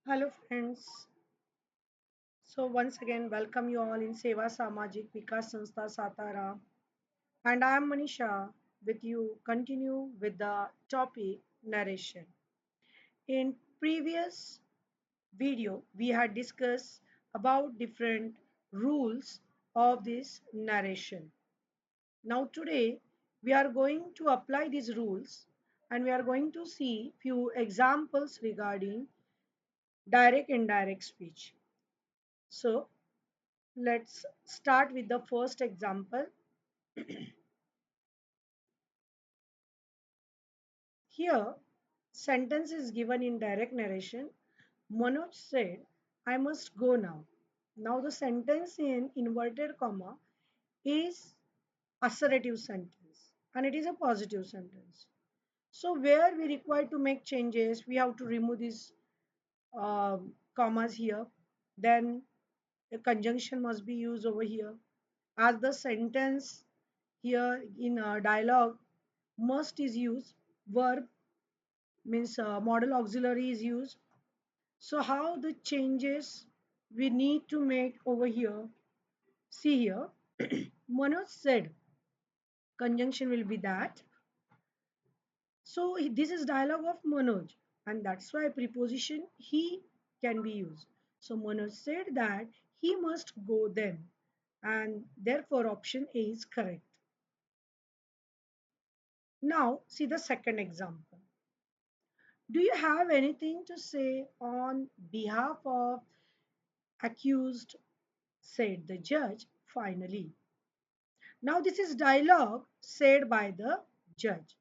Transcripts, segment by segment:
Hello friends. So once again welcome you all in Seva Samajik Vikas Sanstha Satara, and I am Manisha with you continue with the topic narration. In previous video we had discussed about different rules of this narration. Now today we are going to apply these rules and we are going to see few examples regarding direct indirect speech. So let's start with the first example. Here, sentence is given in direct narration. Manoj said, I must go now. Now the sentence in inverted comma is assertive sentence and it is a positive sentence. So where we require to make changes, we have to remove these commas here. Then a conjunction must be used over here. As the sentence here in a dialogue must is used, verb means model auxiliary is used. So how the changes we need to make over here? See here, Manoj said conjunction will be that. So this is dialogue of Manoj, and that's why preposition he can be used. So Manoj said that he must go then, and therefore option A is correct. Now see the second example. Do you have anything to say on behalf of accused? Said the judge finally. Now, this is dialogue said by the judge.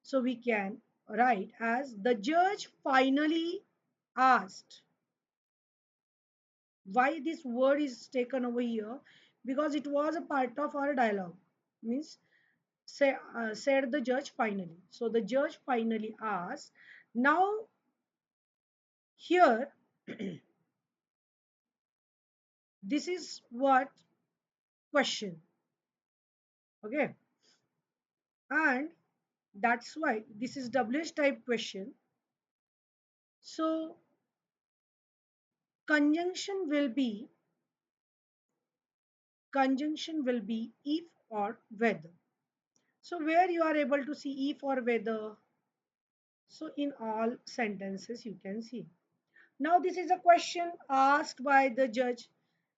So, we can write as the judge finally asked. Why this word is taken over here? Because it was a part of our dialogue. Means, said the judge finally. So, the judge finally asked. Now, here, this is what question. Okay. And that's why this is WH type question. So conjunction will be if or whether. So where you are able to see if or whether. So in all sentences you can see. Now this is a question asked by the judge.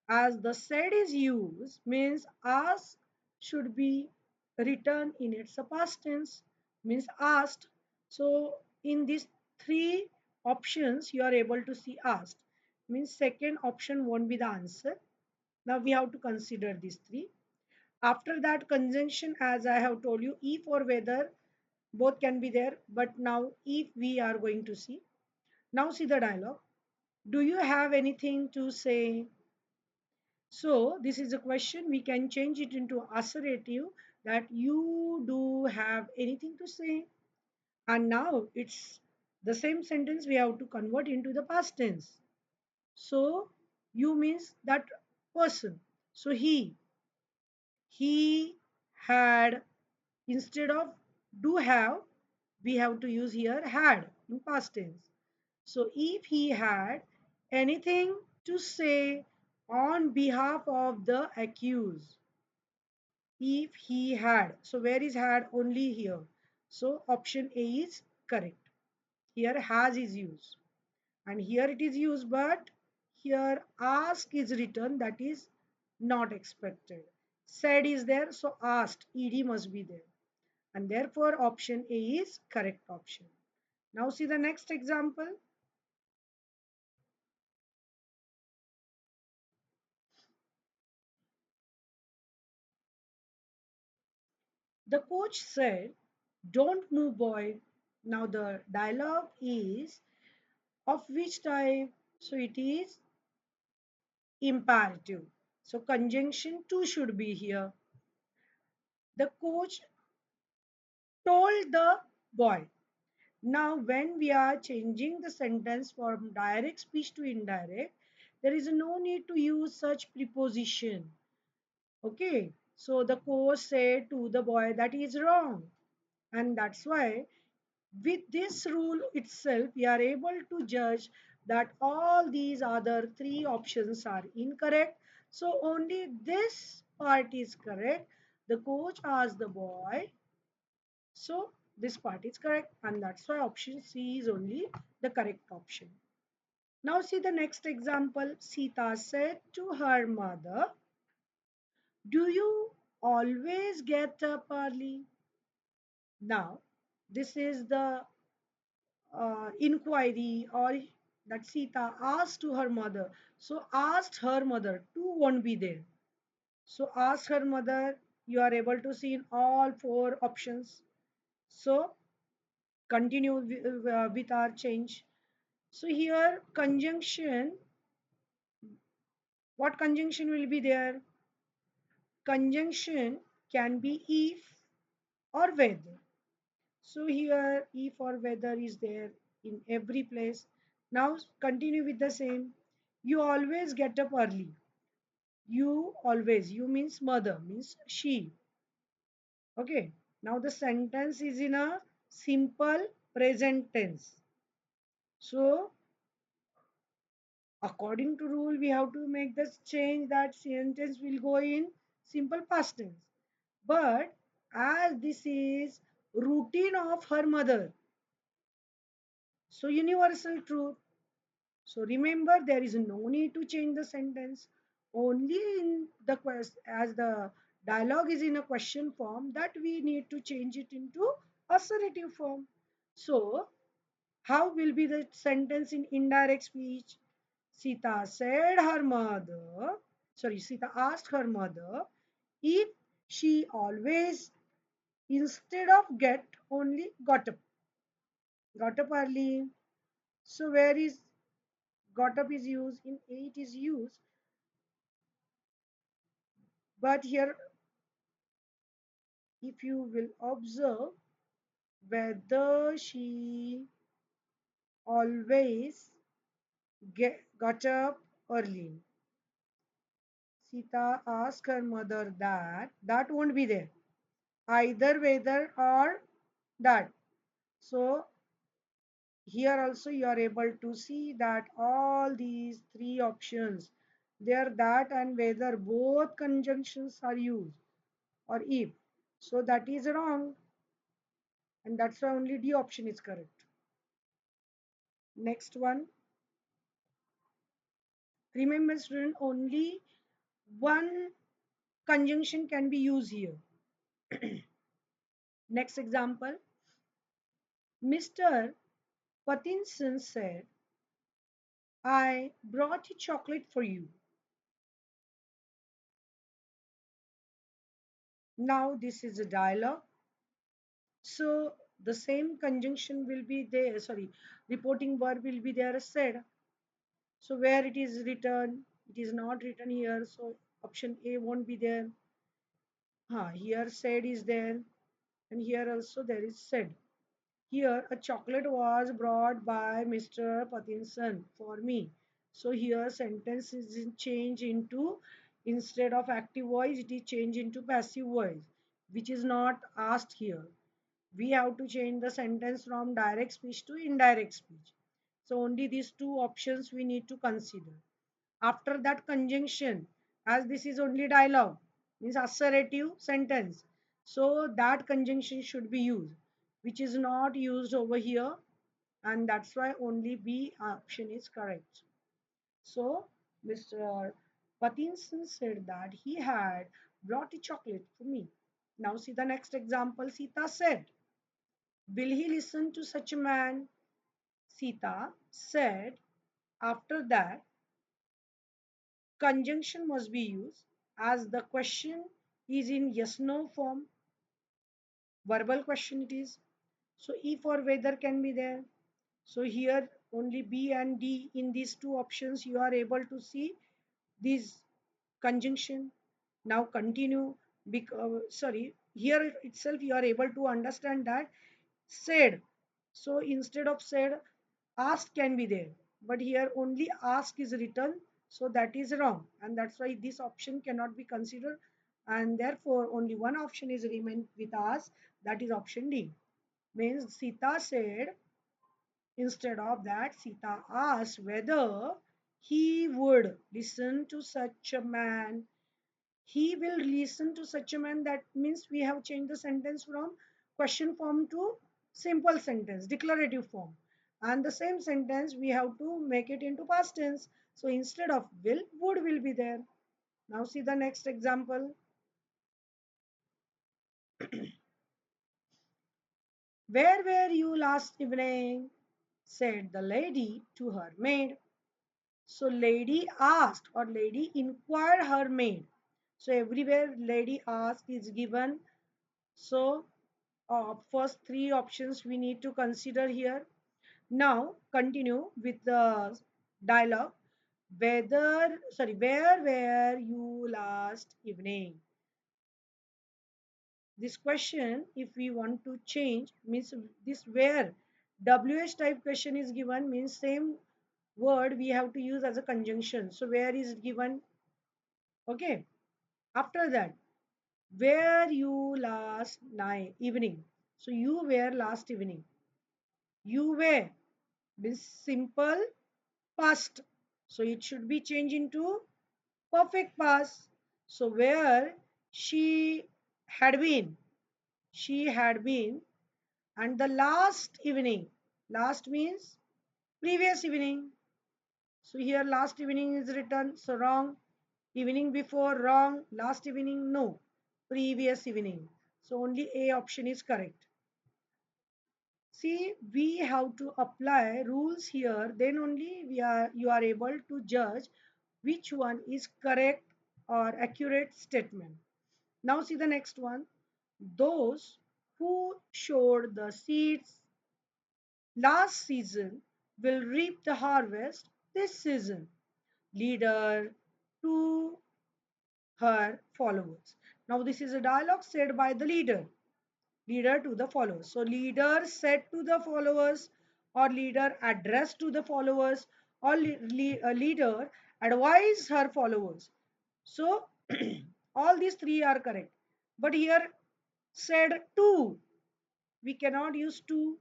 As the said is used means ask should be written in its past tense means asked. So in these three options you are able to see asked means second option won't be the answer. Now we have to consider these three. After that conjunction, as I have told you, if or whether both can be there, but now if we are going to see. Now see the dialogue. Do you have anything to say? So this is a question. We can change it into assertive that you do have anything to say. And now it's the same sentence we have to convert into the past tense. So you means that person. So he had, instead of do have, we have to use here had in past tense. So if he had anything to say on behalf of the accused, if he had, so where is had? Only here. So option A is correct. Here has is used and here it is used, but here ask is written, that is not expected. Said is there, so asked ed must be there, and therefore option A is correct option. Now see the next example. The coach said, don't move, boy. Now the dialogue is of which type? So it is imperative. So conjunction 2 should be here. The coach told the boy. Now, when we are changing the sentence from direct speech to indirect, there is no need to use such preposition. Okay, so the coach said to the boy that is wrong, and that's why with this rule itself we are able to judge that all these other three options are incorrect. So only this part is correct. The coach asked the boy. So this part is correct, and that's why option C is only the correct option. Now see the next example. Sita said to her mother, "Do you always get up early?" Now this is the inquiry or that Sita asked to her mother. So asked her mother, two won't be there. So ask her mother, you are able to see in all four options. So continue with our change. So here conjunction, what conjunction will be there? Conjunction can be if or whether. So here if or whether is there in every place. Now continue with the same. You always get up early. You always, you means mother, means she. Okay. Now the sentence is in a simple present tense. So according to rule, we have to make this change that sentence will go in simple past tense. But as this is routine of her mother, so universal truth. So remember, there is no need to change the sentence. Only in the quest, as the dialogue is in a question form, that we need to change it into assertive form. So how will be the sentence in indirect speech? Sita said her mother, sorry, Sita asked her mother if she always, instead of get, only got up. Got up early. So where is got up is used? In eight is used. But here, if you will observe, whether she always got up early. Sita asked her mother that. That won't be there. Either whether or that. So here also you are able to see that all these three options, there that and whether both conjunctions are used or if. So that is wrong, and that's why only D option is correct. Next one. Remember student, only one conjunction can be used here. Next example. Mr. Pattinson said, I brought a chocolate for you. Now this is a dialogue. So the same conjunction will be there, sorry, reporting verb will be there as said. So where it is written, it is not written here. So option A won't be there. Here said is there, and here also there is said. Here, a chocolate was brought by Mr. Pattinson for me. So here, sentence is changed into, instead of active voice, it is changed into passive voice, which is not asked here. We have to change the sentence from direct speech to indirect speech. So only these two options we need to consider. After that conjunction, as this is only dialogue, means assertive sentence, so that conjunction should be used, which is not used over here, and that's why only B option is correct. So Mr. Pattinson said that he had brought a chocolate for me. Now see the next example. Sita said, will he listen to such a man? Sita said, after that conjunction must be used, as the question is in yes no form, verbal question it is. So if or whether can be there. So here only B and D, in these two options you are able to see this conjunction. Now continue, because sorry, here itself you are able to understand that said. So instead of said, asked can be there, but here only ask is written, so that is wrong, and that's why this option cannot be considered, and therefore only one option is remain with us, that is option D. Means Sita said Instead of that, Sita asked whether he would listen to such a man. He will listen to such a man. That means we have changed the sentence from question form to simple sentence, declarative form. And the same sentence we have to make it into past tense. So instead of will, would will be there. Now see the next example. Where were you last evening? Said the lady to her maid. So lady asked or lady inquired her maid. So everywhere lady asked is given. So first three options we need to consider here. Now continue with the dialogue. Where were you last evening? This question, if we want to change, means this where WH type question is given means same word we have to use as a conjunction. So where is given? Okay. After that, where you last night evening? So you were last evening. You were means simple past. So it should be changed into perfect past. So where she had been, she had been, and the last evening. Last means previous evening. So here last evening is written, so wrong. Evening before, wrong. Last evening, no. Previous evening. So only A option is correct. See, we have to apply rules here, then only you are able to judge which one is correct or accurate statement. Now see the next one. Those who sowed the seeds last season will reap the harvest this season. Leader to her followers. Now this is a dialogue said by the leader to the followers. So leader said to the followers, or leader addressed to the followers, or leader advised her followers. So all these three are correct. But here said to, we cannot use to,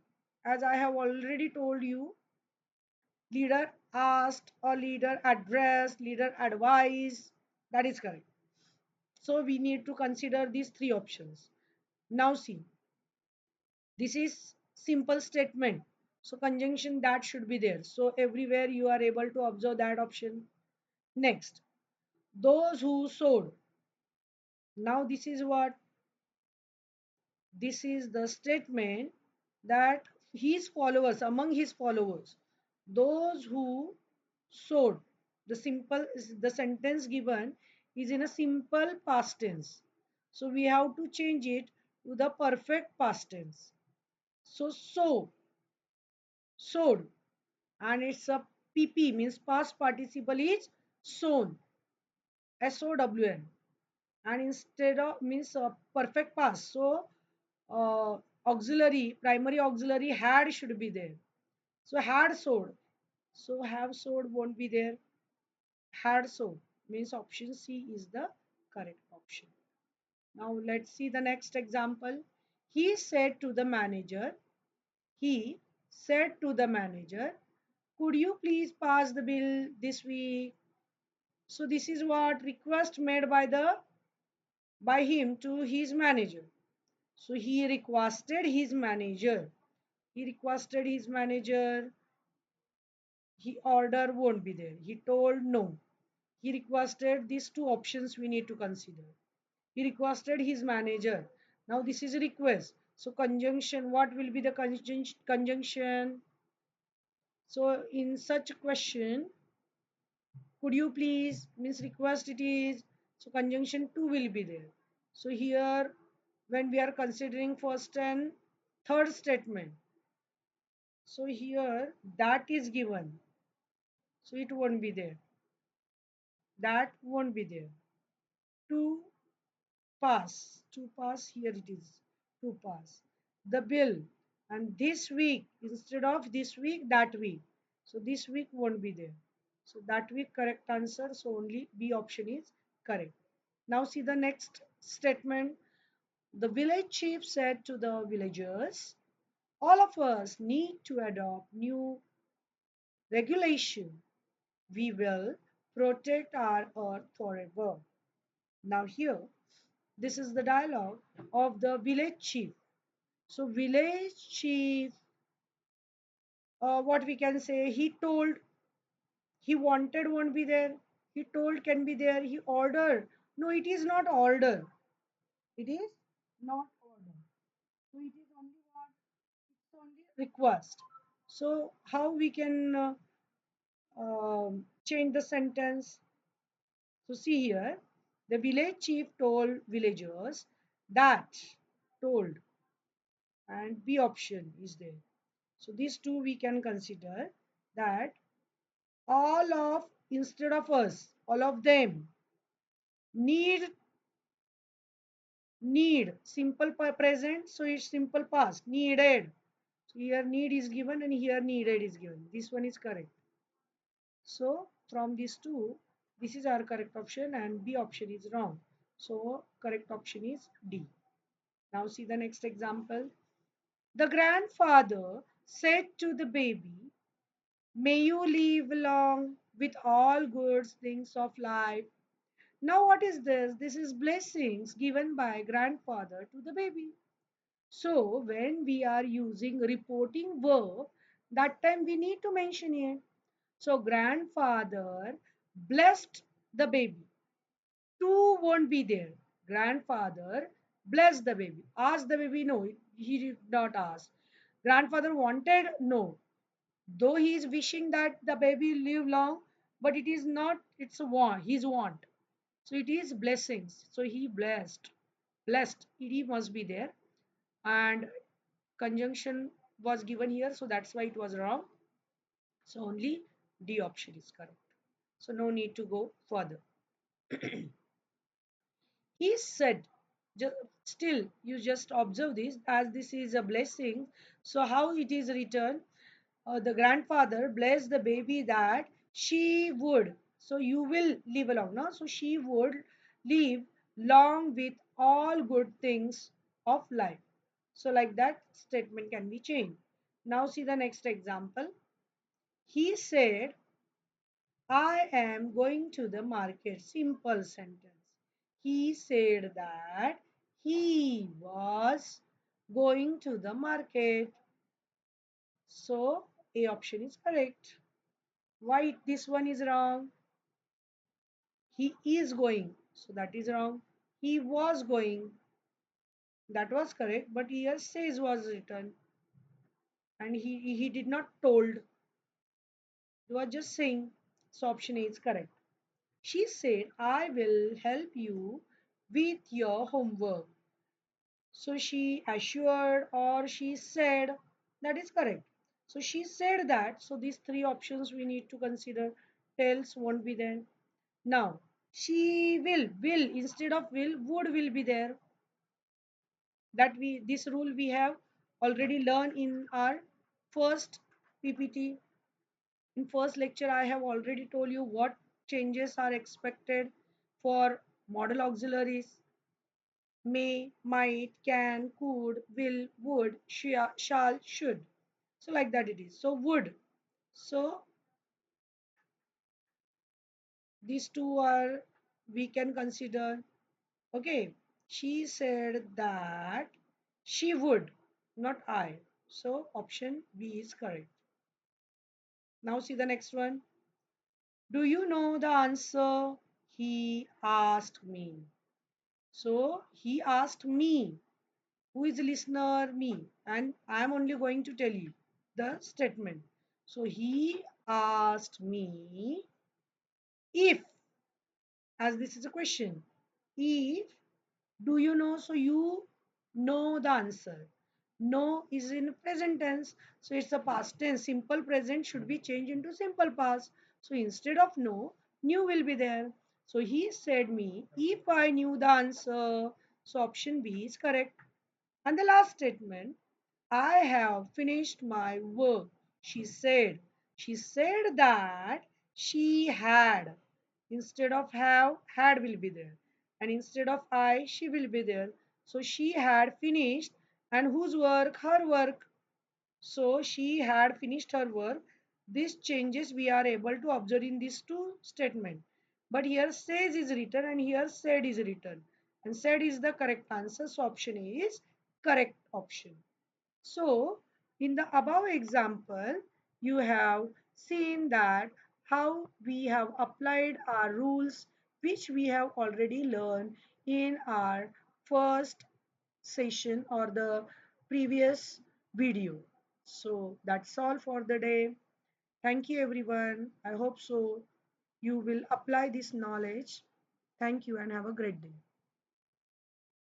as I have already told you. Leader asked or leader addressed, leader advised. That is correct. So we need to consider these three options. Now see, this is simple statement. So conjunction that should be there. So everywhere you are able to observe that option. Next, those who sowed. Now this is what? This is the statement that his followers, among his followers, those who sowed. The sentence given is in a simple past tense. So we have to change it to the perfect past tense. So sowed, and it's a PP means past participle is sown, SOWN, and instead of means perfect past. So auxiliary, primary auxiliary had should be there. So had sowed. So have sowed won't be there. Had sowed means option C is the correct option. Now let's see the next example. He said to the manager, he said to the manager, could you please pass the bill this week? So this is what request made by him to his manager. So he requested his manager. He requested his manager. He order won't be there. He told no. He requested these two options we need to consider. He requested his manager. Now this is a request. So conjunction, what will be the conjunction? So in such a question, could you please means request it is. So conjunction two will be there. So here when we are considering first and third statement. So here that is given. So it won't be there. That won't be there. To to pass, here it is. To pass. The bill. And this week, instead of this week, that week. So this week won't be there. So that week correct answer. So only B option is correct. Now see the next statement. The village chief said to the villagers, All of us need to adopt new regulation. We will protect our earth forever. Now, here, this is the dialogue of the village chief. So, village chief, what we can say, he told, he wanted won't be there, he told can be there, he ordered. No, it is not order. It is not order. So, it is only what? It's only request. So, how we can change the sentence? So see here, the village chief told villagers that told and B option is there. So these two we can consider that all of instead of us, all of them need simple present, so it's simple past needed. So here need is given and here needed is given. This one is correct. So from these two, this is our correct option and B option is wrong. So correct option is D. Now see the next example. The grandfather said to the baby, may you live long with all good things of life. Now what is this? This is blessings given by grandfather to the baby. So when we are using reporting verb, that time we need to mention it. So grandfather blessed the baby. Two won't be there. Grandfather blessed the baby. Asked the baby, no, he did not ask. Grandfather wanted, no. Though he is wishing that the baby live long, but it is not, it's a want, his want. So it is blessings. So he blessed. Blessed. Ed must be there. And conjunction was given here, so that's why it was wrong. So only D option is correct. So no need to go further. He said, still, you just observe this as this is a blessing. So, how it is written? The grandfather blessed the baby that she would. So, you will live along. No? So, she would live long with all good things of life. So, like that statement can be changed. Now, see the next example. He said, I am going to the market. Simple sentence. He said that he was going to the market. So A option is correct. Why this one is wrong? He is going. So that is wrong. He was going. That was correct. But here says was written. And he did not told. He was just saying. So option A is correct. She said, I will help you with your homework. So she assured or she said that is correct. So she said that. So these three options we need to consider. Tells won't be there. Now she will instead of would will be there. That we this rule we have already learned in our first PPT. In first lecture, I have already told you what changes are expected for model auxiliaries. May, might, can, could, will, would, shall, should. So like that it is. So would. So these two are we can consider. Okay. She said that she would, not I. So option B is correct. Now see the next one. Do you know the answer? He asked me. So he asked me. Who is the listener? Me. And I am only going to tell you the statement. So he asked me if, as this is a question, if, do you know? So you know the answer. No is in present tense. So it's a past tense. Simple present should be changed into simple past. So instead of no, knew will be there. So he said me, if I knew the answer. So option B is correct. And the last statement, I have finished my work, she said. She said that she had. Instead of have, had will be there. And instead of I, she will be there. So she had finished. And whose work? Her work. So she had finished her work. These changes we are able to observe in these two statements. But here says is written and here said is written. And said is the correct answer. So option A is correct option. So in the above example, you have seen that how we have applied our rules which we have already learned in our first session or the previous video. So that's all for the day. Thank you everyone. I hope so you will apply this knowledge. Thank you and have a great day.